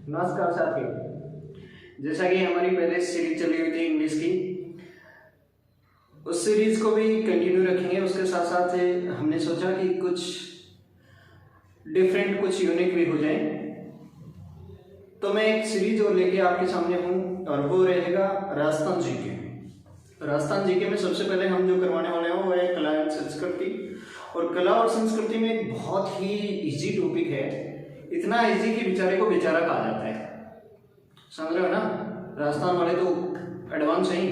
नमस्कार साथी। जैसा कि हमारी पहले सीरीज चली हुई थी इंग्लिश की, उस सीरीज को भी कंटिन्यू रखेंगे। उसके साथ साथ हमने सोचा कि कुछ डिफरेंट, कुछ यूनिक भी हो जाए। तो मैं एक सीरीज और लेके आपके सामने हूँ और वो रहेगा राजस्थान जीके। राजस्थान जीके में सबसे पहले हम जो करवाने वाले हैं वो है कला एवं संस्कृति। और कला और संस्कृति में एक बहुत ही इजी टॉपिक है, इतना इजी कि बेचारे को बेचारा कहा जाता है। समझ रहे हो ना? राजस्थान वाले तो एडवांस है ही,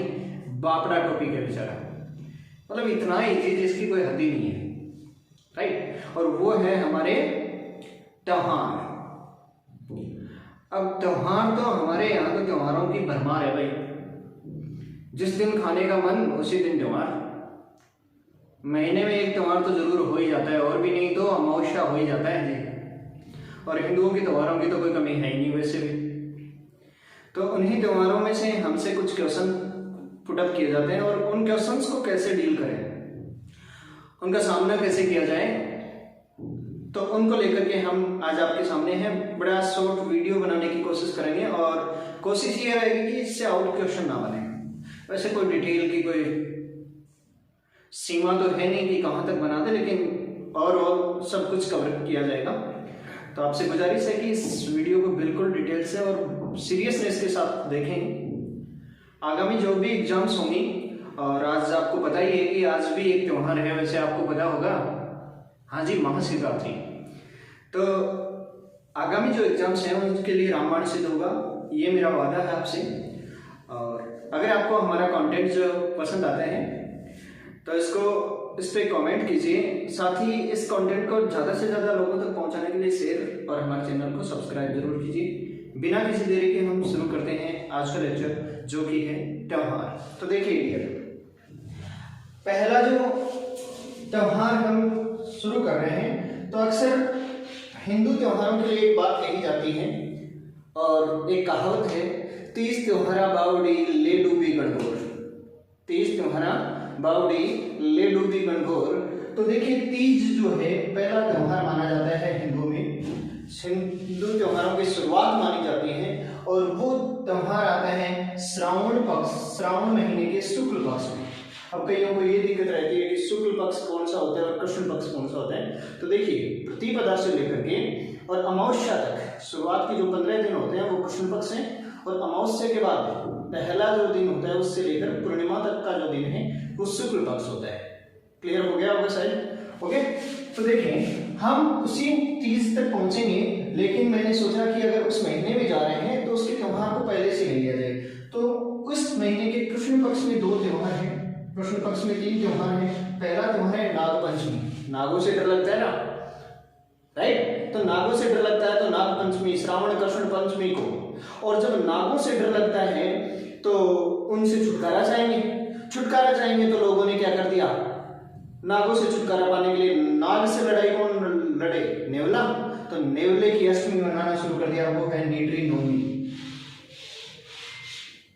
बापड़ा टॉपिक है बेचारा। मतलब इतना इजी जिसकी कोई हद ही नहीं है, राइट। और वो है हमारे त्योहार। अब त्योहार तो हमारे यहाँ तो त्योहारों की भरमार है भाई। जिस दिन खाने का मन उसी दिन त्योहार। महीने में एक त्योहार तो जरूर हो ही जाता है, और भी नहीं तो अमावस्या हो ही जाता है जी। और हिंदुओं के त्योहारों की तो कोई कमी है ही नहीं वैसे भी। तो उन्हीं त्योहारों में से हमसे कुछ क्वेश्चन पुटअप किए जाते हैं, और उन क्वेश्चंस को कैसे डील करें, उनका सामना कैसे किया जाए, तो उनको लेकर के हम आज आपके सामने हैं। बड़ा शॉर्ट वीडियो बनाने की कोशिश करेंगे, और कोशिश ये रहेगी कि इससे आउट क्वेश्चन ना बने। वैसे कोई डिटेल की कोई सीमा तो है नहीं कि कहाँ तक बना दे, लेकिन और सब कुछ कवर किया जाएगा। तो आपसे गुजारिश है कि इस वीडियो को बिल्कुल डिटेल से और सीरियसनेस के साथ देखें। आगामी जो भी एग्जाम्स होंगी, और आज आपको पता ही है कि आज भी एक त्यौहार है, वैसे आपको पता होगा, हाँ जी, महाशिवरात्रि। तो आगामी जो एग्जाम्स हैं उनके लिए रामबाण सिद्ध होगा, ये मेरा वादा है आपसे। और अगर आपको हमारा कंटेंट जो पसंद आता है तो इस पे कमेंट कीजिए। साथ ही इस कंटेंट को ज़्यादा से ज़्यादा लोगों तक पहुंचाने के लिए शेयर और हमारे चैनल को सब्सक्राइब जरूर कीजिए। बिना किसी देरी के हम शुरू करते हैं आज का लेक्चर, जो कि है त्योहार। तो देखिए डियर, पहला जो त्योहार हम शुरू कर रहे हैं, तो अक्सर हिंदू त्योहारों के लिए एक बात कही जाती है, और एक कहावत है, 30 त्योहारा बावड़ी ले डूबी गणगौर। 30 त्योहारा बावड़ी ले डूबी गणगौर। तो देखिए, तीज जो है पहला त्योहार माना जाता है हिंदू में। हिंदू त्योहारों की शुरुआत मानी जाती है, और वो त्योहार आता है श्रावण पक्ष, श्रावण महीने के शुक्ल पक्ष में। अब कईयों को ये दिक्कत रहती है कि शुक्ल पक्ष कौन सा होता है और कृष्ण पक्ष कौन सा होता है। तो देखिए, प्रतिपदा से लेकर के और अमावस्या तक शुरुआत के जो 15 दिन होते हैं वो कृष्ण पक्ष है, और अमावस्या के बाद पहला जो दिन होता है उससे लेकर पूर्णिमा तक का जो दिन है वो शुक्ल पक्ष होता है। क्लियर हो गया होगा शायद? ओके। तो देखें, हम उसी तीज तक पहुंचेंगे, लेकिन मैंने सोचा कि अगर उस महीने में जा रहे हैं तो उसके त्योहार को पहले से ले लिया जाए। तो उस महीने के कृष्ण पक्ष में 2 त्योहार हैं, कृष्ण पक्ष में 3 त्योहार हैं। पहला त्योहार है नाग पंचमी। नागों से डर लगता है ना, राइट? तो नागों से डर लगता है तो नाग पंचमी, श्रावण कृष्ण पंचमी को। और जब नागों से डर लगता है तो उनसे छुटकारा चाहेंगे। छुटकारा चाहेंगे तो लोगों ने क्या कर दिया, नागों से छुटकारा पाने के लिए नाग से लड़ाई कौन लड़े? नेवला। तो नेवले की अष्टमी मनाना शुरू कर दिया, वो है निड्री नवमी।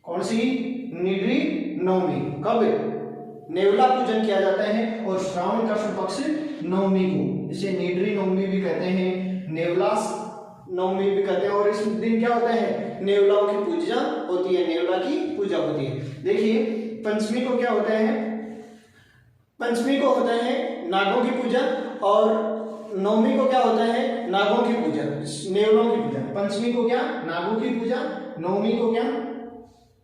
कौन सी? निड्री नवमी। कब? नेवला पूजन किया जाता है, और श्रावण कृष्ण पक्ष नवमी को, इसे निड्री नवमी भी कहते हैं, नेवला नवमी भी कहते हैं। और इस दिन क्या होता है? नेवलाओं की पूजा होती है, नेवला की पूजा होती है। देखिए, पंचमी को क्या होता है? पंचमी को होता है नागों की पूजा, और नवमी को क्या होता है? नागों की पूजा, नेवलों की पूजा। पंचमी को क्या? नागों की पूजा। नवमी को क्या?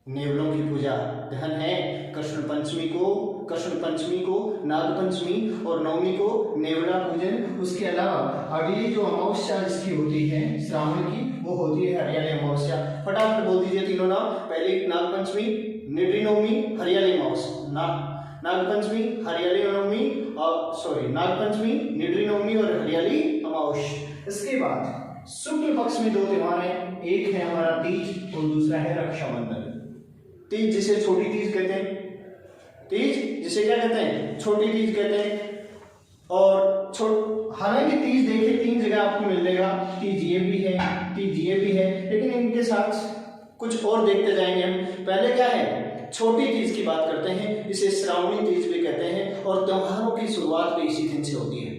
नेवलों की पूजा। ध्यान है, कृष्ण पंचमी को नाग पंचमी, और नवमी को नेवला पूजन। उसके अलावा अगली जो अमावस्या इसकी होती है श्रावण की, वो होती है हरियाली अमावस्या। फटाफट बोल दीजिए तीनों नाम। पहली नाग पंचमी, निड्री नवमी, हरियाली अमावस्या। नाग पंचमी, हरियाली नवमी, और नाग पंचमी, निड्री नवमी और हरियाली अमावस्या। इसके बाद शुक्ल पक्ष में 2 त्योहार हैं, एक है हमारा तीज और दूसरा है रक्षाबंधन। तीज जिसे छोटी तीज कहते हैं, तीज जिसे क्या कहते हैं? छोटी तीज कहते हैं। और हालांकि तीज देखिए 3 जगह आपको मिल जाएगा, तीज ये भी है, तीज ये भी है, लेकिन इनके साथ कुछ और देखते जाएंगे हम। पहले क्या है? छोटी तीज की बात करते हैं, इसे श्रावणी तीज भी कहते हैं, और त्योहारों की शुरुआत भी इसी दिन से होती है,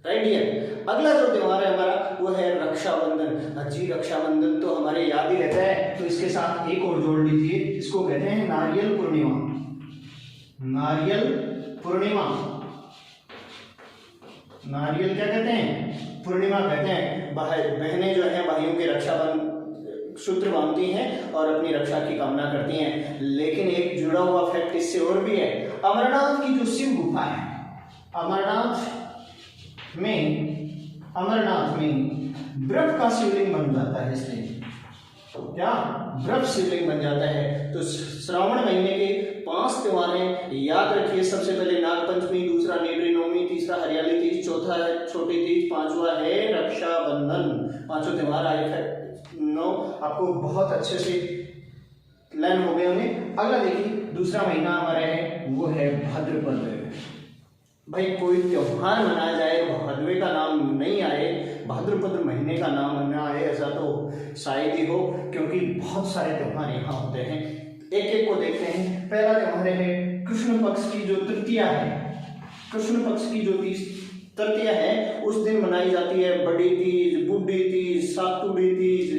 राइट डियर? अगला जो त्योहार है हमारा वो है रक्षाबंधन। जी रक्षाबंधन तो हमारे याद ही रहता है, तो इसके साथ एक और जोड़ लीजिए, इसको कहते हैं नारियल पूर्णिमा। नारियल पूर्णिमा, नारियल क्या कहते हैं, पूर्णिमा कहते हैं। बहनें जो है भाइयों के रक्षाबंधन सूत्र बांधती हैं और अपनी रक्षा की कामना करती हैं। लेकिन एक जुड़ा हुआ फैक्ट इससे और भी है, अमरनाथ की जो शिव गुफा है, अमरनाथ में बर्फ का शिवलिंग बन जाता है। इसलिए क्या बर्फ शिवलिंग बन जाता है। तो श्रावण महीने के 5 त्योहार हैं, याद रखिए। सबसे पहले नागपंचमी, दूसरा नेत्री नवमी, तीसरा हरियाली तीज, चौथा है छोटी तीज, पांचवा है रक्षाबंधन। 5 त्योहार आए थे 9, आपको बहुत अच्छे से लर्न हो गए होंगे। अगला देखिए दूसरा महीना हमारा है वो है भाद्रपद। भाई कोई त्योहार मनाया जाए भादवे का नाम नहीं आए, भाद्रपद महीने का नाम न आए, ऐसा तो शायद ही हो, क्योंकि बहुत सारे त्योहार यहाँ होते हैं। एक एक को देखते हैं। पहला त्योहार है कृष्ण पक्ष की जो तृतीया है, कृष्ण पक्ष की जो तृतीया है उस दिन मनाई जाती है बड़ी तीज, बूढ़ी तीज, सातुड़ी तीज,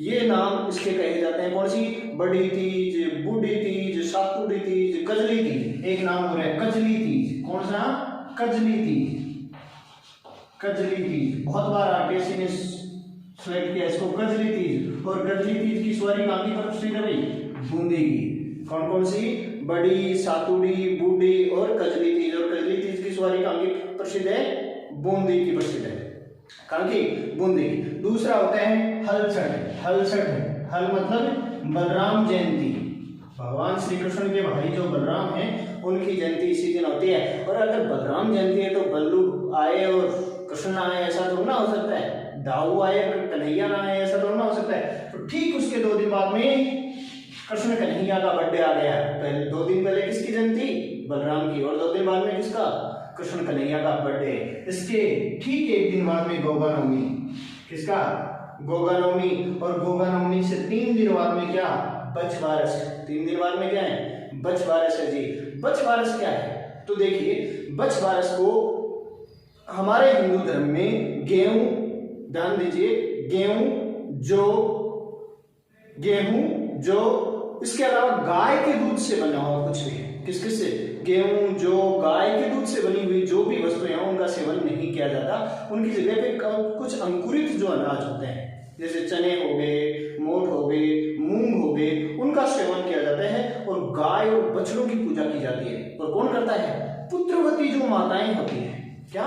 ये नाम इसके कहे जाते हैं। कौन सी? बड़ी तीज, बूढ़ी तीज, सातुड़ी तीज, कजली तीज। एक नाम हो रहा है कजली तीज। कौन सा? कजली तीज। कजली तीज बहुत बार आरटीसी ने सेलेक्ट किया इसको, कजली तीज। और कजली तीज की सवारी कहाँ की प्रसिद्ध है भाई? बूंदी की। कौन कौन सी? बड़ी, सातुड़ी, बूढ़ी और कजली तीज। और कजली तीज की सवारी कहाँ की प्रसिद्ध है? बूंदी की प्रसिद्ध है। कहाँ की? बूंदी की। दूसरा होता है हलछठ। हलछठ, हल मतलब बलराम जयंती। भगवान श्री कृष्ण के भाई जो बलराम हैं उनकी जयंती इसी दिन होती है। और अगर बलराम जयंती है तो बल्लू आए और कृष्ण आए ऐसा थोड़ा ना हो सकता है, दाऊ आए कन्हैया ना आए ऐसा थोड़ा ना हो सकता है। तो ठीक उसके 2 दिन बाद में कृष्ण कन्हैया का बर्थडे आ गया। पहले 2 दिन पहले किसकी जयंती? बलराम की। और 2 दिन बाद में किसका? कृष्ण कन्हैया का बर्थडे। इसके ठीक 1 दिन बाद में गोगा नवमी। किसका? गोगा नवमी। और गोगा नवमी से 3 दिन बाद में क्या? बछवारस। 3 दिन बाद में क्या है? बछवारस है जी। बछवारस क्या है? तो देखिए बछवारस को हमारे हिंदू धर्म में गेहूं, ध्यान दीजिए, गेहूं जो इसके अलावा गाय के दूध से बना हुआ कुछ भी है। किस किस से? गेहूं, जो गाय के दूध से बनी हुई जो भी वस्तुएं हैं उनका सेवन नहीं किया जाता। उनकी जगह पे कुछ अंकुरित जो अनाज होते हैं जैसे चने हो गए, मोठ हो गए, मूंग हो गए, उनका सेवन किया जाता है। और गाय और बछड़ों की पूजा की जाती है। और कौन करता है? पुत्रवती जो माताएं होती हैं। क्या?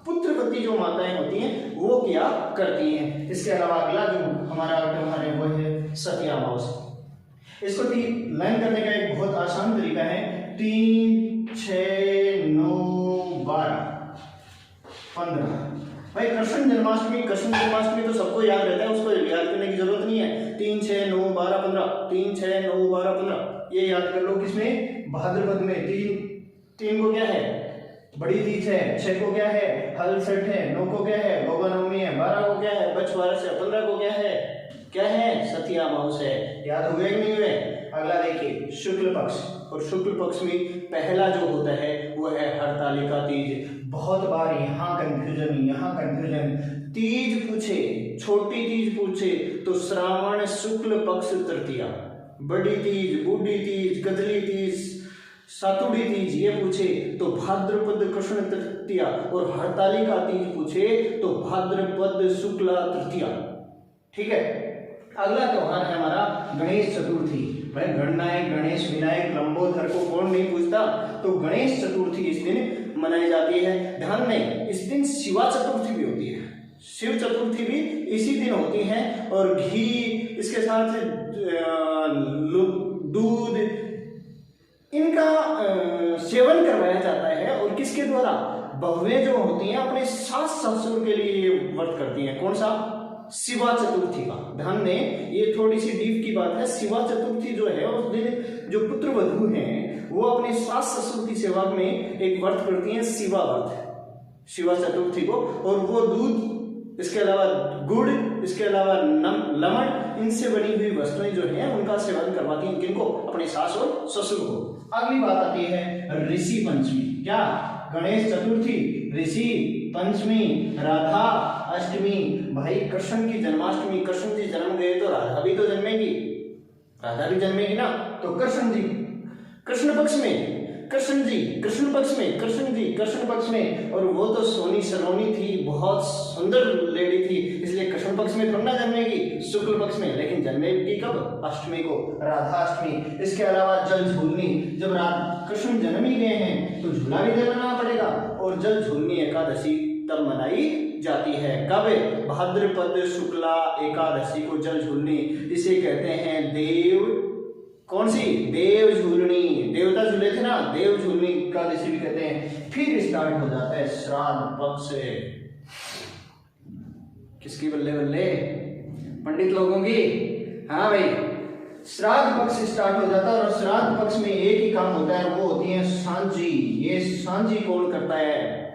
पुत्रवती जो माताएं होती हैं वो क्या करती हैं। इसके अलावा अगला जो हमारा त्योहार है वो है सतिया अमावस्या। इसको लाइन करने का एक बहुत आसान तरीका है, 3, 6, 9, 12, 15। भाई कृष्ण जन्माष्टमी तो सबको याद रहता है, उसको याद करने की जरूरत नहीं है। 3, 6, 9, 12, 15, 3, 6, 9, 12, 15 ये याद कर लो। किसमें? भाद्रपद में। 3 को क्या है? बड़ी तीज है। 6 को क्या है? हलछठ है। 9 को क्या है? गोगा नवमी है। 12 को क्या है? बछवारस है। 15 को क्या है? सतिया अमावस्या है। याद हुए कि नहीं हुए? अगला देखिए शुक्ल पक्ष। और शुक्ल पक्ष में पहला जो होता है वो है हरतालिका तीज। बहुत बार यहाँ कंफ्यूजन, तीज पूछे, छोटी तीज पूछे तो श्रावण शुक्ल पक्ष तृतीया, बड़ी तीज, बूढ़ी तीज, कजली तीज, सातुड़ी तीज ये पूछे तो भाद्रपद कृष्ण तृतीया। और हरतालिका तीज पूछे तो भाद्रपद शुक्ला तृतीया। ठीक है। अगला त्योहार है हमारा गणेश चतुर्थी। भाई गणनायक गणेश विनायक लंबोदर को कौन नहीं पूछता। तो गणेश चतुर्थी इस दिन मनाई जाती है। ध्यान में इस दिन शिवा चतुर्थी भी होती है। शिव चतुर्थी भी इसी दिन होती है। और घी इसके साथ दूध इनका सेवन करवाया जाता है। और किसके द्वारा? बहुएं जो होती हैं अपने सास ससुर के लिए व्रत करती हैं। कौन सा? शिवा चतुर्थी का। ध्यान में ये थोड़ी सी डीप की बात है। शिवा चतुर्थी जो है उस दिन जो पुत्रवधू हैं वो अपने सास ससुर की सेवा में एक व्रत करती हैं, शिवा व्रत, शिवा चतुर्थी को। और वो दूध, इसके अलावा गुड़, इसके अलावा लवण, इनसे बनी हुई वस्तुएं जो हैं उनका सेवन करवाती हैं। किनको? अपने सास और ससुर को। अगली बात आती है ऋषि पंचमी। क्या? गणेश चतुर्थी, ऋषि पंचमी, राधा अष्टमी। भाई कृष्ण की जन्माष्टमी, कृष्ण जी जन्म गए तो राधा भी तो जन्मेगी, राधा भी जन्मेगी ना। तो कृष्ण जी कृष्ण पक्ष में, कृष्ण जी कृष्ण पक्ष में, कृष्ण जी कृष्ण पक्ष में। और वो तो सोनी सलोनी थी, बहुत सुंदर लेडी थी, इसलिए कृष्ण पक्ष में थोड़ा ना जन्मेगी, शुक्ल पक्ष में। लेकिन जन्मेगी कब? अष्टमी को, राधाष्टमी। इसके अलावा जल झूलनी, जब कृष्ण जन्म ही गए हैं तो झूला भी दिलाना पड़ेगा, और जल झूलनी एकादशी तब मनाई जाती है। कब? भाद्रपद शुक्ला एकादशी को जल झूलनी, इसे कहते हैं देव, कौन सी? देव झूलनी। देवता झूले थे ना, देव झूलनी एकादशी भी कहते हैं। फिर स्टार्ट हो जाता है श्राद्ध पक्ष। किसकी बल्ले बल्ले? पंडित लोगों की। हाँ भाई, श्राद्ध पक्ष स्टार्ट हो जाता है, और श्राद्ध पक्ष में एक ही काम होता है, वो होती है सांझी। ये सांझी कौन करता है?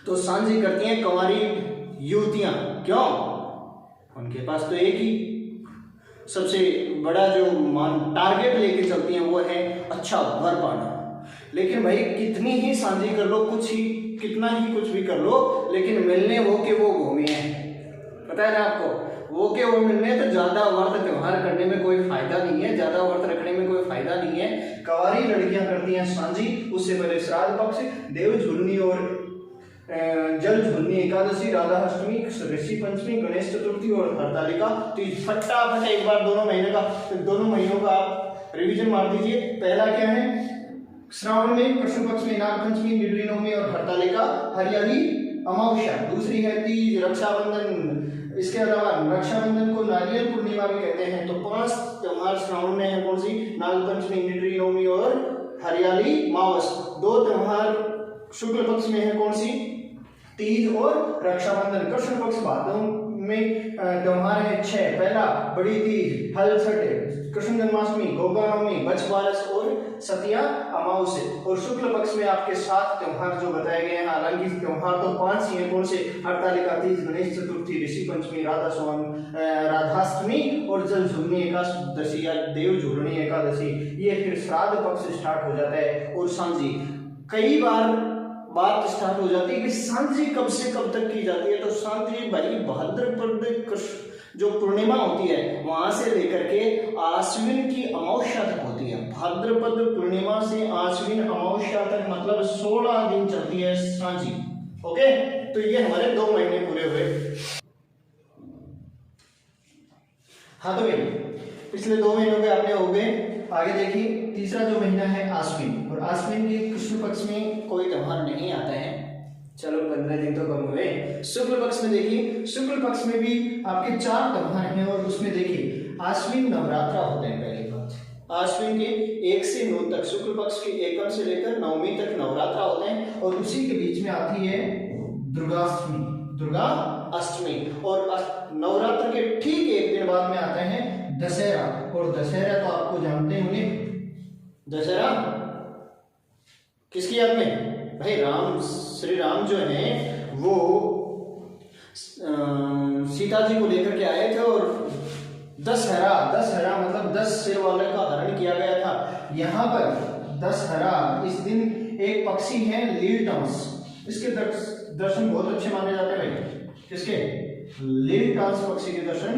तो सांझी करती हैं कंवारी युवतियां। क्यों? उनके पास तो एक ही सबसे बड़ा जो टारगेट लेके चलती हैं वो है अच्छा वर पाना। लेकिन भाई कितनी ही सांझी कर लो, कुछ ही कितना ही कुछ भी कर लो, लेकिन मिलने वो के वो घूमे हैं। पता है ना आपको, वो के वो मिलने। तो ज्यादा व्रत त्योहार करने में कोई फायदा नहीं है, ज्यादा व्रत रखने में कोई फायदा नहीं है। कंवारी लड़कियां करती हैं सांझी, उससे पहले श्राद्ध पक्ष, देव झूलनी और जल झूलनी एकादशी, राधा अष्टमी, ऋषि पंचमी, गणेश चतुर्थी और हरतालिका। तो फटाफट एक बार दोनों महीनों का आप रिवीजन मार दीजिए। पहला क्या है? श्रावण में कृष्ण पक्ष में नाग पंचमी, निडरी नवमी और हरतालिका, हरियाली अमावस्या। दूसरी है तीज, रक्षाबंधन। इसके अलावा रक्षाबंधन को नारियल पूर्णिमा भी कहते हैं। तो 5 त्योहार श्रावण में है। कौन सी? नाग पंचमी, निडरी नवमी और हरियाली मावस। 2 त्योहार शुक्ल पक्ष में है। कौन सी? तीज और रक्षाबंधन। कृष्ण पक्ष भादों में त्योहार है 6। पहला बड़ी तीज, हल छठ, कृष्ण जन्माष्टमी, गोगा नवमी, बछवारस और सतिया अमावस्या। और शुक्ल पक्ष में आपके 7 त्योहार जो बताए गए हैं। हालांकि त्योहार तो 5 ही हैं। कौन से? हरतालिका, तीज, गणेश चतुर्थी, ऋषि पंचमी, राधाष्टमी और जल झूलनी एकादशी या देव झूलनी एकादशी। ये फिर श्राद्ध पक्ष स्टार्ट हो जाता है। और सांझी, कई बार बात स्टार्ट हो जाती है कि सांझी कब से कब तक की जाती है। तो सांझी भाई भाद्रपद जो पूर्णिमा होती है वहां से लेकर के आश्विन की अमावस्या तक होती है। भाद्रपद पूर्णिमा से आश्विन अमावस्या तक, मतलब 16 दिन चलती है सांझी। ओके, तो ये हमारे 2 महीने पूरे हुए। हाँ तो भाई पिछले 2 महीनों के आपने हो गए। आगे देखिए, तीसरा जो महीना है आश्विन, और आश्विन के कृष्ण पक्ष में कोई त्योहार नहीं आता है। चलो 15 दिन तो कम हुए। शुक्ल पक्ष में देखिए, शुक्ल पक्ष में भी आपके 4 त्योहार हैं, और उसमें देखिए आश्विन नवरात्रा होते हैं। पहली बात, आश्विन के 1 से 9 तक, शुक्ल पक्ष के 1 से लेकर 9वीं तक नवरात्रा होते हैं। और उसी के बीच में आती है दुर्गाष्टमी, दुर्गा अष्टमी। और नवरात्र के ठीक 1 दिन बाद में आते हैं दशहरा। और दशहरा तो आपको जानते होंगे, दशहरा किसकी याद में? भाई श्री राम जो है वो सीता जी को लेकर के आए थे, और दशहरा मतलब 10 सिर वाले का हरण किया गया था। यहाँ पर दशहरा इस दिन एक पक्षी है लीलटांस, इसके दर्शन बहुत अच्छे माने जाते हैं भाई। किसके? लीलटांस पक्षी के दर्शन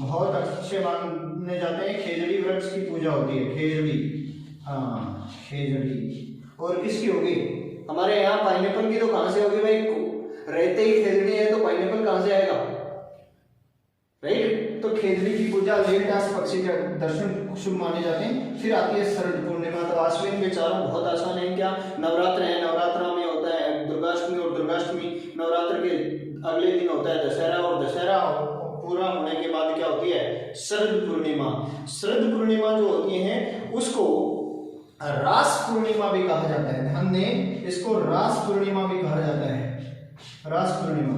बहुत अच्छे माने जाते हैं। खेजड़ी वृक्ष की पूजा होती है, खेजड़ी, हाँ खेजड़ी। और किसकी होगी? हमारे यहाँ पाइनएप्पल की तो कहां से होगी भाई? रहते ही खेजड़ी है तो पाइनएप्पल कहां से आएगा? राइट। तो खेजड़ी की पूजा, लीलटांस पक्षी के दर्शन शुभ माने जाते हैं। फिर आती है शरद पूर्णिमा। तो आश्विन के चारों बहुत आसान है। क्या? नवरात्र है, नवरात्रा में होता है दुर्गाष्टमी, और दुर्गाष्टमी नवरात्र के अगले दिन होता है दशहरा, और दशहरा पूरा होने के बाद क्या होती है? शरद पूर्णिमा। शरद पूर्णिमा जो होती है उसको रास पूर्णिमा भी कहा जाता है। ध्यान दें, इसको रास पूर्णिमा भी कहा जाता है। रास पूर्णिमा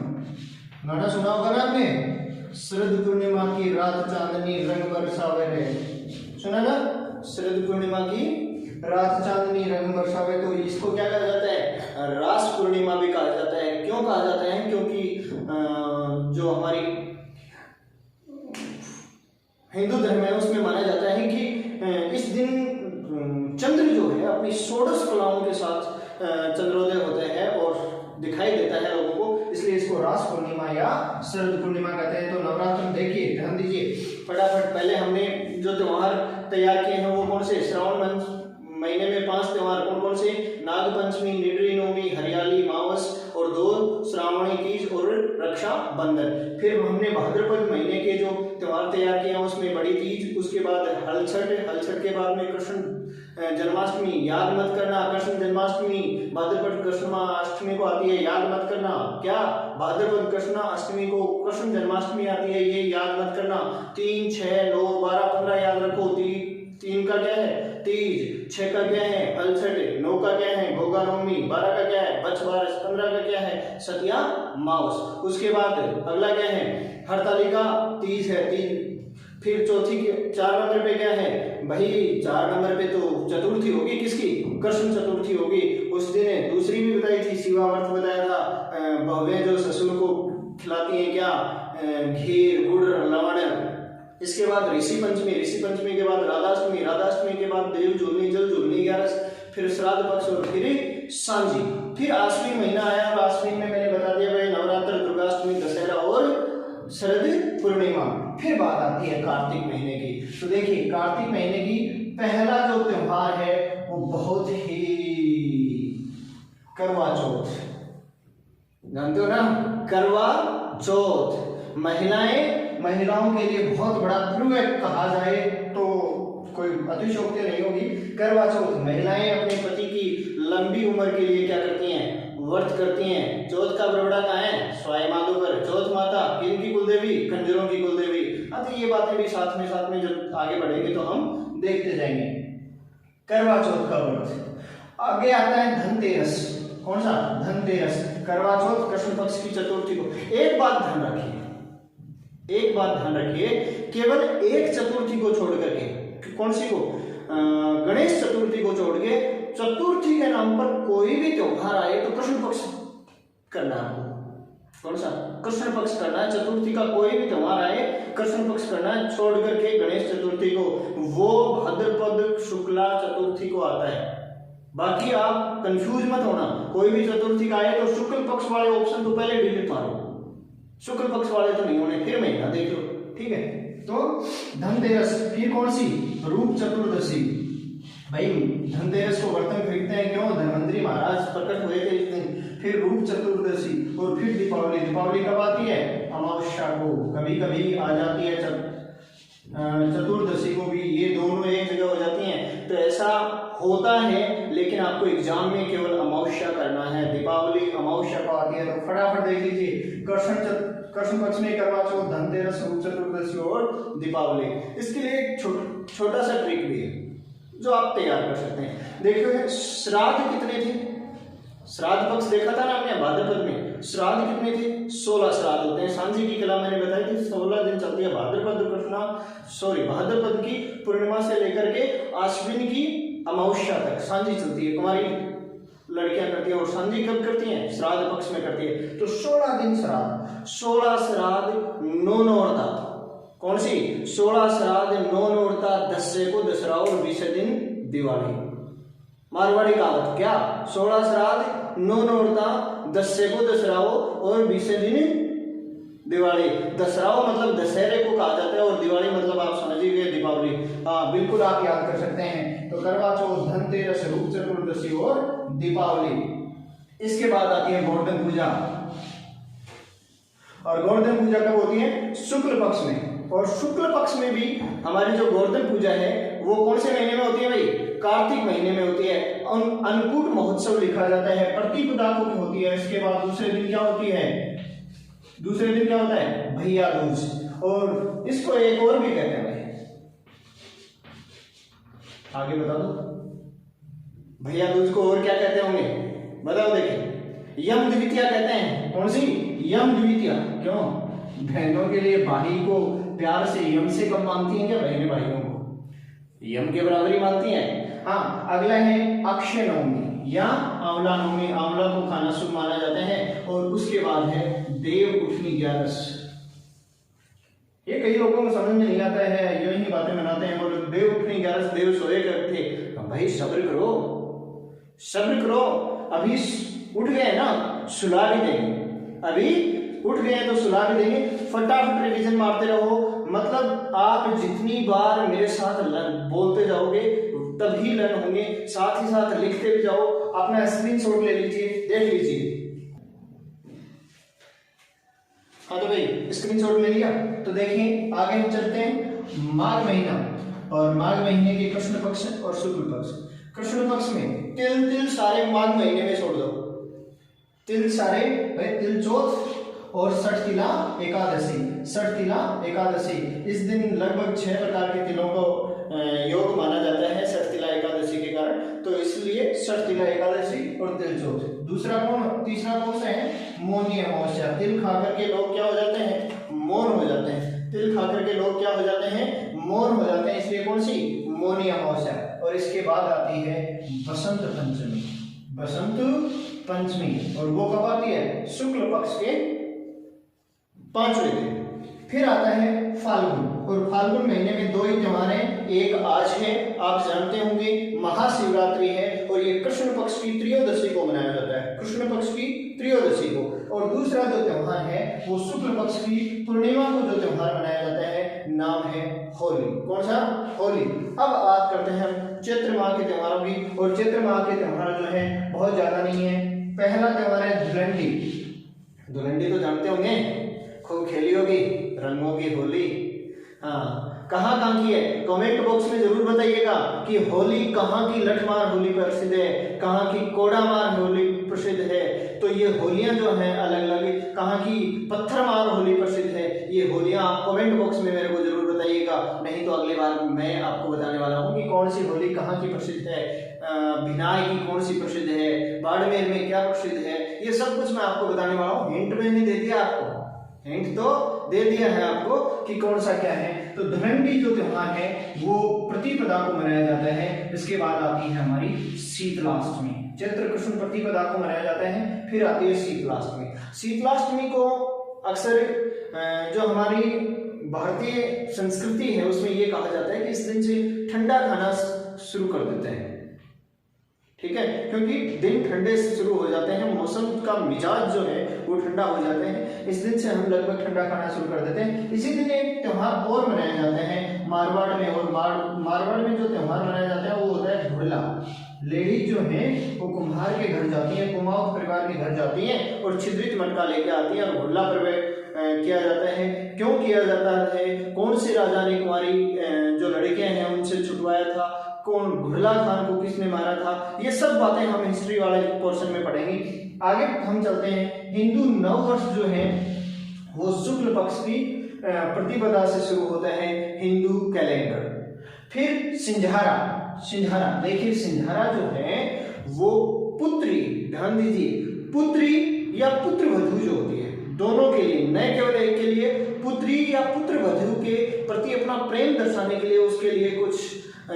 गाना सुना होगा ना आपने? शरद पूर्णिमा की रात चांदनी रंग बरसावे रे, सुना ना? शरद पूर्णिमा की रात चांदनी रंग बरसावे। तो इसको क्या कहा जाता है? रास पूर्णिमा भी कहा जाता है। क्यों कहा जाता है? क्योंकि जो हमारी हिंदू धर्म है उसमें माना जाता है कि इस दिन चंद्र जो है अपनी 16 कलाओं के साथ चंद्रोदय होते हैं और दिखाई देता है लोगों को। इसलिए इसको रास पूर्णिमा या शरद पूर्णिमा कहते हैं। तो नवरात्र में देखिए, ध्यान दीजिए फटाफट। पहले हमने जो त्योहार तैयार किए हैं वो कौन से, श्रावण महीने में 5 त्योहार कौन कौन से, नाग पंचमी, निडरी नवमी, हरियाली मावस और 2 श्रावणी तीज और रक्षा बंधन। फिर हमने भाद्रपद महीने के जो त्योहार तैयार किए हैं उसमें बड़ी तीज, उसके बाद हलछठ के बाद में कृष्ण जन्माष्टमी, याद मत करना कृष्ण जन्माष्टमी भाद्रपद कृष्णाष्टमी को आती है, याद मत करना। क्या, भाद्रपद कृष्णाष्टमी को कृष्ण जन्माष्टमी आती है, ये याद मत करना। 3, 6, 9, 12, 15 याद रखो। 3 का क्या है, तीज। 6 का क्या है, हलछठ। 9 का क्या है, गोगा नवमी। 12 का क्या है, बछवारस। 15 का क्या है, सतिया माउस। उसके बाद अगला क्या है, हरतालिका तीज है, 3। फिर चौथी 4 नंबर पे क्या है भाई, 4 नंबर पे तो चतुर्थी होगी, किसकी, कृष्ण चतुर्थी होगी। उस दिन दूसरी भी बताई थी, शिवा व्रत बताया था, बहुएं जो ससुर को खिलाती हैं क्या, घी गुड़ लवण। इसके बाद ऋषि पंचमी के बाद राधाष्टमी के बाद देव झूलनी, जल झूलनी 11, फिर श्राद्ध पक्ष और फिर सांझी। फिर आश्विन महीना आया, और आश्विन में मैंने बता दिया भाई नवरात्र, दुर्गाष्टमी, दशहरा और शरद पूर्णिमा। फिर बात आती है कार्तिक महीने की। तो देखिए कार्तिक महीने की पहला जो त्योहार है वो बहुत ही, करवा चौथ, जानते हो ना, करवा चौथ। महिलाओं के लिए बहुत बड़ा ध्रुव कहा जाए तो कोई अतिशयोक्ति नहीं होगी। करवा चौथ, महिलाएं अपने पति की लंबी उम्र के लिए क्या करती हैं, व्रत करती हैं। चौथ का बरोड़ा कहाँ है, स्वाय माधोकर। चौथ माता किनकी कुलदेवी, खंजरों की कुलदेवी। तो ये बातें भी साथ में जब आगे बढ़ेंगे तो हम देखते जाएंगे। करवा चौथ का व्रत। आगे आता है धनतेरस। कौन सा, धनतेरस। करवा चौथ कृष्ण पक्ष की चतुर्थी को। एक बात ध्यान रखिए, केवल एक चतुर्थी को छोड़ करके, कौन सी को, गणेश चतुर्थी को छोड़ के चतुर्थी के नाम पर कोई भी त्योहार आए तो कृष्ण पक्ष करना है। कौन सा, कृष्ण पक्ष करना है। चतुर्थी का कोई भी त्योहार आए कृष्ण पक्ष करना है, छोड़ करके गणेश चतुर्थी को, वो भाद्रपद शुक्ला चतुर्थी को आता है। बाकी आप कंफ्यूज मत होना, कोई भी चतुर्थी का आए तो शुक्ल पक्ष वाले ऑप्शन तो पहले डिलीट मारो, शुक्ल पक्ष वाले तो नहीं होने, फिर महीना देख लो, ठीक है। तो धनतेरस, फिर कौन सी, रूप चतुर्दशी। भाई धनतेरस को बर्तन खरीदते हैं क्यों, धनवंतरी महाराज प्रकट हुए थे इस दिन। फिर रूप चतुर्दशी और फिर दीपावली कब आती है, अमावस्या को, कभी कभी आ जाती है चतुर्दशी को भी, ये दोनों एक जगह हो जाती हैं। तो ऐसा होता है, लेकिन आपको एग्जाम में केवल अमावस्या करना है। दीपावली अमावस्या को आती है, तो फटाफट देख लीजिए, कृष्ण पक्ष में करवा चौथ, धनतेरस, रूप चतुर्दशी और दीपावली। इसके लिए एक छोटा सा ट्रिक भी है जो आप तैयार कर सकते हैं। देखिए श्राद्ध कितने थे, श्राद्ध पक्ष देखा था ना हमने भाद्रपद में, श्राद्ध कितने थे, 16 श्राद्ध होते हैं। सांझी की कला मैंने बताई थी, 16 दिन चलती है भाद्रपद की पूर्णिमा से लेकर के आश्विन की अमावस्या तक सांझी चलती है। कुमारी लड़कियां करती है, और सांझी कब करती हैं, श्राद्ध पक्ष में करती है। तो 16 दिन श्राद्ध, 16 श्राद्ध 9 नौरता, कौन सी, 16 श्राद्ध 9 नौरता, 10 को दशहरा और 20 दिन दिवाली। मारवाड़ी कहावत क्या, 16 श्राद्ध 9 नौरता, 10 को दशहरा और 20 दिन दिवाली। दशहरा मतलब दशहरे को कहा जाता है, और दिवाली मतलब आप समझिए दीपावली। हाँ बिल्कुल, आप याद कर सकते हैं। तो करवा चौथ, धनतेरस, रूप चतुर्दशी और दीपावली। इसके बाद आती है गोवर्धन पूजा, और गोवर्धन पूजा कब होती है, शुक्ल पक्ष में। और शुक्ल पक्ष में भी हमारी जो गोवर्धन पूजा है वो कौन से महीने में होती है भाई, कार्तिक महीने में होती है। अन्नकूट महोत्सव लिखा जाता है, प्रतिपदा को होती है। इसके बाद दूसरे दिन क्या होती है, दूसरे दिन क्या होता है, भैया दूज, और इसको एक और भी कहते हैं भाई, आगे बता दो, भैया दूज को और क्या कहते होंगे, बताओ। देखिए यम द्वितीया कहते हैं, कौन सी, यम द्वितीया। क्यों, बहनों के लिए भाई को प्यार से यम से कम मानती हैं क्या, बहनें भाइयों को यम के बराबरी मानती हैं। हाँ, अगला है अक्षय नवमी या आंवला नवमी, आंवला को खाना शुभ माना जाता है। और उसके बाद है देव उठनी 11। ये कई लोगों को समझ में नहीं आता है, यूं ही बातें बनाते हैं, बोलो देव उठनी 11, देव सोए करते। भाई सब्र करो, अभी उठ गए ना, सुला भी देंगे। अभी उठ गए हैं तो सुला भी देंगे। फटाफट रिवीजन मारते रहो, मतलब आप जितनी बार मेरे साथ बोलते जाओगे तभी लर्न होंगे। साथ ही साथ लिखते भी जाओ, अपना स्क्रीनशॉट ले लीजिए, देख लीजिए। हाँ तो भाई स्क्रीनशॉट ले लिया तो देखिए आगे हम चलते हैं। माघ महीना, और माघ महीने के कृष्ण पक्ष और शुक्ल पक्ष। कृष्ण पक्ष में तिल सारे माघ महीने में छोड़ दो, तिल सारे भाई तिल चौथ और षटतिला एकादशी। षटतिला एकादशी इस दिन लगभग 6 प्रकार के तिलों को योग माना जाता है षटतिला एकादशी के कारण, तो इसलिए षटतिला एकादशी और तिल चौथ। तीसरा कौन सा है? मौनी अमावस्या। तिल खा करके लोग क्या हो जाते हैं? मौन हो जाते हैं। तिल खा करके लोग क्या हो जाते हैं? मौन हो जाते हैं, इसलिए कौन सी? मौनी अमावस्या। और इसके बाद आती है बसंत पंचमी। बसंत पंचमी, और वो कब आती है? शुक्ल पक्ष के 5वें दिन। फिर आता है फाल्गुन, और फाल्गुन महीने में 2 ही त्योहार हैं। एक आज है, आप जानते होंगे, महाशिवरात्रि है, और ये कृष्ण पक्ष की त्रयोदशी को मनाया जाता है, कृष्ण पक्ष की त्रयोदशी को। और दूसरा जो त्योहार है वो शुक्ल पक्ष की पूर्णिमा को जो त्योहार मनाया जाता है, नाम है होली। कौन सा? होली। अब बात करते हैं हम चैत्र माह के त्योहारों की, और चैत्र माह के त्योहार जो है बहुत ज्यादा नहीं है। पहला त्योहार है धुलंडी। धुलंडी तो जानते होंगे, खूब खेली होगी, रंगों की होली। हाँ, कहाँ की है? कमेंट बॉक्स में जरूर बताइएगा कि होली कहाँ की लठमार होली प्रसिद्ध है, कहाँ की कोडामार होली प्रसिद्ध है। तो ये होलियां जो हैं अलग अलग, कहाँ की पत्थरमार होली प्रसिद्ध है, ये होलियां आप कमेंट बॉक्स में मेरे को जरूर बताइएगा। नहीं तो अगली बार मैं आपको बताने वाला हूँ कि कौन सी होली कहाँ की प्रसिद्ध है, भिनाई की कौन सी प्रसिद्ध है, बाड़मेर में क्या प्रसिद्ध है, ये सब कुछ मैं आपको बताने वाला हूँ। हिंट मैंने दे दिया आपको, हिंट तो दे दिया है आपको कि कौन सा क्या है। तो धुलंडी जो त्योहार है वो प्रतिपदा को मनाया जाता है। इसके बाद आती है हमारी शीतलाष्टमी। चैत्र कृष्ण प्रतिपदा को मनाया जाता है। फिर आती है शीतलाष्टमी। शीतलाष्टमी को अक्सर जो हमारी भारतीय संस्कृति है उसमें ये कहा जाता है कि इस दिन से ठंडा खाना शुरू कर देते हैं, ठीक है, क्योंकि दिन ठंडे से शुरू हो जाते हैं, मौसम का मिजाज जो है वो ठंडा हो जाते हैं, इस दिन से हम लगभग ठंडा खाना शुरू कर देते हैं। इसी दिन एक त्योहार और मनाया जाता है मारवाड़ में, और मारवाड़ में जो त्योहार मनाया जाता है वो होता है घुड़ला। लेडीज जो है वो कुम्हार के घर जाती है, कुमाऊं परिवार के घर जाती है और छिद्रित मटका लेके आती है, और घुड़ला पर्व किया जाता है। क्यों किया जाता है? कौन से राजा ने कुमारी जो लड़कियां हैं उनसे छुटवाया था, कौन घुड़ला खान को किसने मारा था, ये सब बातें हम हिस्ट्री वाले पोर्शन में पढ़ेंगे। आगे हम चलते हैं। हिंदू नववर्ष जो है वो शुक्ल पक्ष की प्रतिपदा से शुरू होता है, हिंदू कैलेंडर। फिर सिंझारा। सिंझारा देखिए, सिंझारा जो है वो पुत्री, ध्यान दीजिए, पुत्री या पुत्र वधू जो होती है दोनों के लिए, न केवल एक के लिए, पुत्री या पुत्र वधू के प्रति अपना प्रेम दर्शाने के लिए उसके लिए कुछ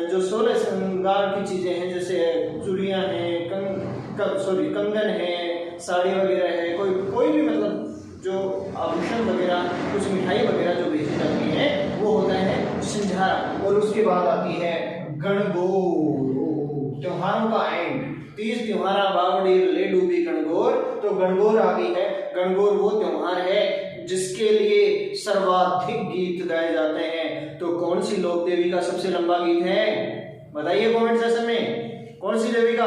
जो 16 श्रृंगार की चीजें हैं, जैसे चूड़ियां हैं, कंगन है, साड़ी वगैरह है, कोई भी मतलब जो आभूषण वगैरह, कुछ मिठाई वगैरह जो बेची जाती है वो होता है सिंझारा। और उसके बाद आती है गणगौर, त्योहारों का एंड। 30 त्योहारा बावड़ी ले डूबी गणगौर, तो गणगौर आ गई है। गणगौर वो त्योहार है जिसके लिए सर्वाधिक गीत गाए जाते हैं। तो कौन सी लोक देवी का सबसे लंबा गीत है? बताइए कमेंट सेक्शन में, कौन सी देवी का?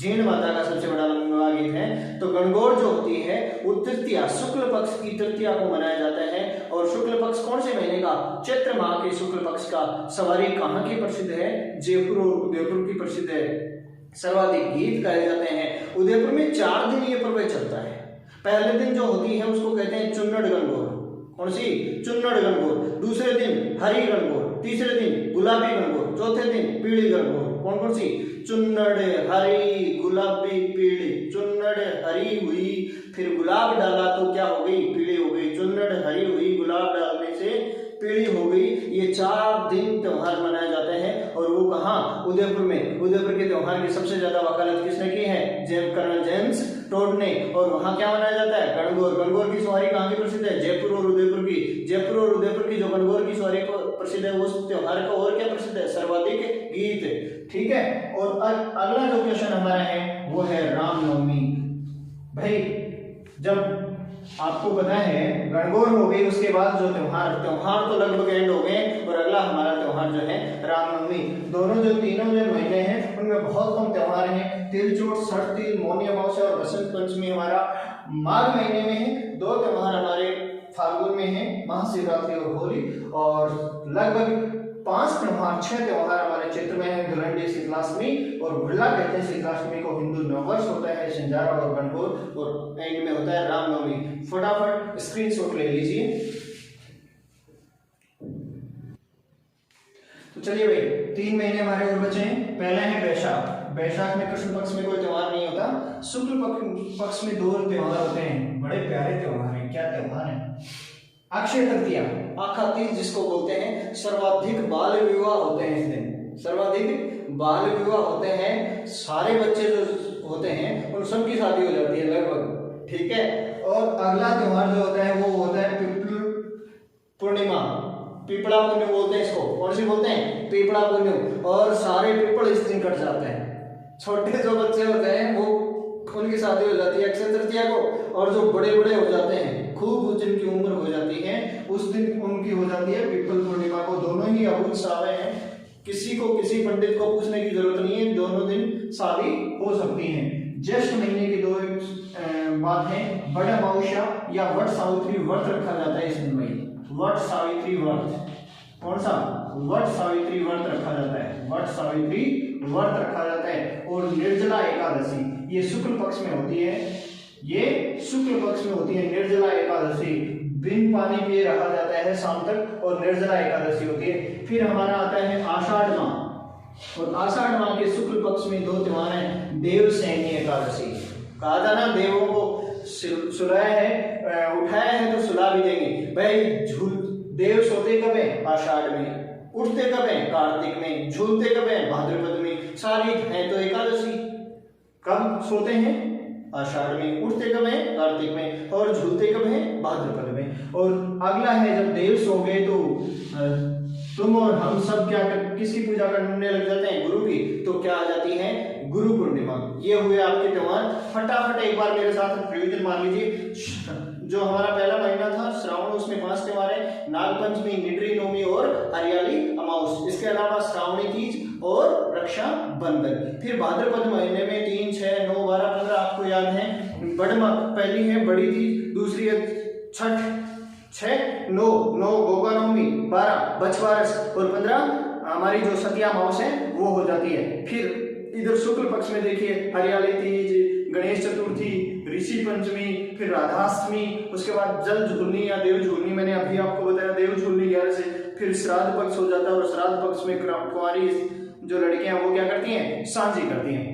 जीण माता का सबसे बड़ा लंबा गीत है। तो गणगौर जो होती है वो तृतीया, शुक्ल पक्ष की तृतीया को मनाया जाता है। और शुक्ल पक्ष कौन से महीने का? चैत्र माह के शुक्ल पक्ष का। सवारी कहाँ की प्रसिद्ध है? जयपुर और उदयपुर की प्रसिद्ध है। सर्वाधिक गीत गाए जाते हैं। उदयपुर में 4 दिन ये पर्व चलता है। पहले दिन जो होती है उसको कहते हैं चुन्नड़ गणगौर। कौन सी? चुन्नड़ गणगौर। दूसरे दिन हरी गणगौर, तीसरे दिन गुलाबी गणगौर, चौथे दिन पीली गणगौर। कौन कौन सी? चुन्नड़, हरी, गुलाबी, पीली। चुन्नड़ हरी हुई, फिर गुलाब डाला तो क्या हो गई? पीली हो गई। चुन्नड़ हरी हुई, गुलाब डालने से पीली हो गई। ये 4 दिन त्योहार मनाए जाते हैं। और वो कहाँ? उदयपुर में। उदयपुर के त्योहार की सबसे ज्यादा वकालत किसने की है? कर्नल जेम्स टोड ने। और वहाँ क्या मनाया जाता है? गणगौर। गणगौर की सवारी कहाँ की प्रसिद्ध है? जयपुर और उदयपुर की। जयपुर और उदयपुर की जो गणगौर की सवारी प्रसिद्ध है, उस त्योहार का और क्या प्रसिद्ध है? सर्वाधिक गीत। ठीक है। और अगला जो क्वेश्चन हमारा है वो है रामनवमी। भाई जब आपको पता है गणगौर हो गई, उसके बाद जो त्योहार तो लगभग एंड हो गए, और अगला हमारा त्योहार जो है रामनवमी। दोनों जो तीनों जो महीने हैं उनमें बहुत कम त्योहार हैं। तिल चोट, छठ तिल, मौनी अमावस्या और बसंत पंचमी हमारा माघ महीने में है। 2 त्योहार हमारे फाल्गुन में है, महाशिवरात्रि और होली, और लगभग 5 त्योहार 6 त्योहार हमारे क्षेत्र में है। धुलंडी, शीतलाष्टमी और गुड़ला कहते हैं शीतलाष्टमी को, हिंदू नववर्ष होता है सिंजारा और गणगौर, और एंड में होता है रामनवमी। फटाफट स्क्रीनशॉट ले लीजिए। तो चलिए भाई, 3 महीने हमारे और बचे हैं। पहला है बैशाख। बैशाख में कृष्ण पक्ष में कोई त्योहार नहीं होता, शुक्ल पक्ष में 2 त्योहार होते हैं, बड़े प्यारे त्योहार हैं। क्या त्योहार है? अक्षय तृतीया, आखा तीज जिसको बोलते हैं। सर्वाधिक बाल विवाह होते हैं इस दिन, सर्वाधिक बाल विवाह होते हैं। सारे बच्चे जो होते हैं उन सबकी शादी हो जाती है लगभग, ठीक है। और अगला त्योहार जो होता है वो होता है पिपल पूर्णिमा, पीपड़ा पुण्य बोलते हैं इसको। कौन सी बोलते हैं? पीपड़ा पुण्य। और सारे पीपल इस दिन कट जाते हैं। छोटे जो बच्चे होते हैं वो उनकी शादी हो जाती है अक्षय तृतीया को, और जो बड़े बड़े हो जाते हैं, खूब जिनकी उम्र हो जाती है, उस दिन उनकी हो जाती है पीपल पूर्णिमा को। दोनों ही अभूत सावे हैं, किसी को किसी पंडित को पूछने की जरूरत नहीं है, दोनों दिन शादी हो सकती है। ज्येष्ठ महीने की 2 बात है, बड़ अमावस्या या वट सावित्री व्रत रखा जाता है इस दिन में। वट सावित्री व्रत, कौन सा? वट सावित्री व्रत रखा जाता है, वट सावित्री व्रत रखा जाता है। और निर्जला एकादशी ये शुक्ल पक्ष में होती है, ये शुक्ल पक्ष में होती है निर्जला एकादशी। बिन पानी पिए रहा जाता है शाम तक, और निर्जला एकादशी होती है। फिर हमारा आता है आषाढ़ माह, और आषाढ़ माह के शुक्ल पक्ष में 2 त्योहार हैं। देवसैनी एकादशी, कहा था ना देवों को सुलाया है, उठाया है तो सुला भी देंगे भाई। देव सोते कब है? आषाढ़ में। उठते कब है? कार्तिक में। झूलते कब है? भाद्रपद में। सारी है तो एकादशी। कब सोते हैं? आषाढ़ में। उठते कब है? कार्तिक में। और झूलते कब है? भाद्रपद में। और अगला है जब देव सो गए तो तुम और हम सब किसकी पूजा करने लग जाते हैं? गुरु की। तो क्या आ जाती है? गुरु पूर्णिमा। ये हुए आपके त्योहार। फटाफट एक बार मेरे साथ रिवीजन मान लीजिए। जो हमारा पहला महीना था श्रावण, उसमें 5 त्योहार है, नागपंचमी, निड्री नवमी और हरियाली अमावस। इसके अलावा श्रावणी तीज और रक्षा बंधन। फिर भाद्रपद महीने में 3, 6, 9, 12, 15 आपको याद है। पहली है बड़ी तीज, दूसरी है छठ, 6, 9 गोगा नवमी, 12 बछवारस, और 15 हमारी जो सतिया अमावस है वो हो जाती है। फिर इधर शुक्ल पक्ष में देखिए हरियाली तीज, गणेश चतुर्थी, ऋषि पंचमी, फिर राधाष्टमी, उसके बाद जल झूलनी या देव झूलनी, मैंने अभी आपको बताया देव झूलनी 11 से। फिर श्राद्ध पक्ष हो जाता है, और श्राद्ध पक्ष में कुंवारी जो लड़कियां वो क्या करती हैं? सांझी करती हैं।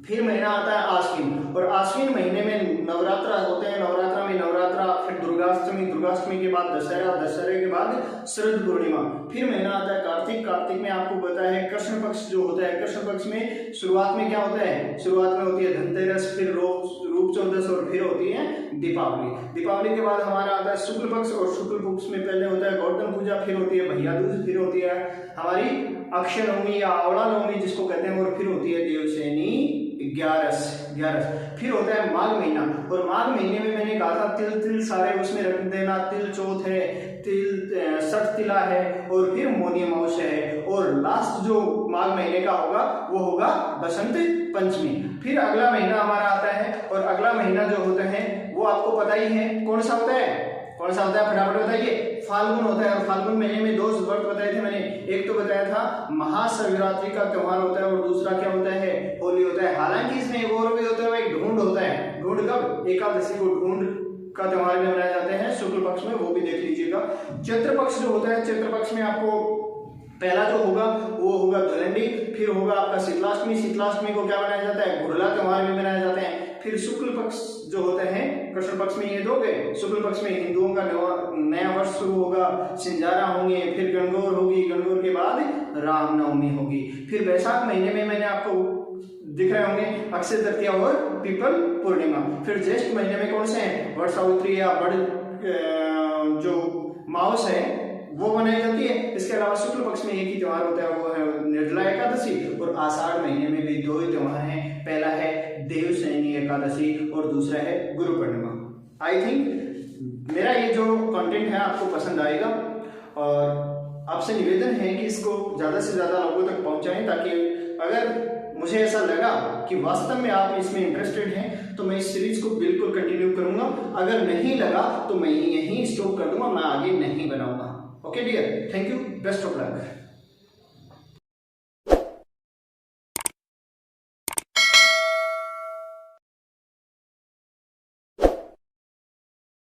फिर महीना आता है आश्विन, और आश्विन महीने में नवरात्रा होते हैं। नवरात्रा में नवरात्रा, फिर दुर्गाष्टमी, दुर्गाष्टमी के बाद दशहरा, दशहरे के बाद शरद पूर्णिमा। फिर महीना आता है कार्तिक। कार्तिक में आपको पता है कृष्ण पक्ष जो होता है। कृष्ण पक्ष में शुरुआत में क्या होता है? शुरुआत में होती है धनतेरस, फिर रूप चौदस, और फिर होती है दीपावली। दीपावली के बाद हमारा आता है शुक्ल पक्ष, और शुक्ल पक्ष में पहले होता है गौतम पूजा, फिर होती है भैया दूज, फिर होती है हमारी अक्षय नवमी या आवड़ा नवमी जिसको कहते हैं, और फिर होती है देवशैनी 11। फिर होता है माघ महीना, और माघ महीने में मैंने कहा था तिल सारे उसमें रख देना। तिल चौथ है, तिल सठ तिला है, और फिर मौनी अमावस्या है, और लास्ट जो माघ महीने का होगा वो होगा बसंत पंचमी। फिर अगला महीना हमारा आता है, और अगला महीना जो होता है वो आपको पता ही है कौन सा होता है? कौन सा होता है? फटाफट बताइए। फाल्गुन होता है। और फाल्गुन महीने में 2 व्रत बताए थे मैंने। एक तो बताया था महाशिवरात्रि का त्योहार होता है, और दूसरा क्या होता है? होली होता है। हालांकि इसमें एक और भी होता है, एक ढूंढ होता है। ढूंढ कब? एकादशी को ढूंढ का त्योहार में मनाए जाते हैं शुक्ल पक्ष में, वो भी देख लीजिएगा। चैत्र पक्ष जो होता है, चैत्र पक्ष में आपको पहला जो होगा वो होगा धुलंडी, फिर होगा आपका शीतलाष्टमी। शीतलाष्टमी को क्या मनाया जाता है? गुड़ला त्योहार में मनाया जाते हैं। फिर शुक्ल पक्ष जो होते हैं, कृष्ण पक्ष में ये 2 गए। शुक्ल पक्ष में हिंदुओं का नया वर्ष शुरू होगा, सिंजारा होंगे, फिर गणगौर होगी, गणगौर के बाद रामनवमी होगी। फिर वैशाख महीने में मैंने आपको दिख रहे होंगे अक्षय तृतीया और पीपल पूर्णिमा। फिर ज्येष्ठ महीने में कौन से हैं? वट सावित्री या बड़ जो मावस है वो मनाई जाती है। इसके अलावा शुक्ल पक्ष में एक ही त्योहार होता है, वो है निर्जला एकादशी। और आषाढ़ महीने में भी 2 ही त्योहार हैं, पहला है देवशैनी एकादशी और दूसरा है गुरु पूर्णिमा। आई थिंक मेरा ये जो कंटेंट है आपको पसंद आएगा और आपसे निवेदन है कि इसको ज़्यादा से ज़्यादा लोगों तक पहुंचाएं, ताकि अगर मुझे ऐसा लगा कि वास्तव में आप इसमें इंटरेस्टेड हैं तो मैं इस सीरीज को बिल्कुल कंटिन्यू करूंगा। अगर नहीं लगा तो मैं यहीं स्टॉप कर दूंगा, मैं आगे नहीं बनाऊंगा। Okay dear, thank you, best of luck.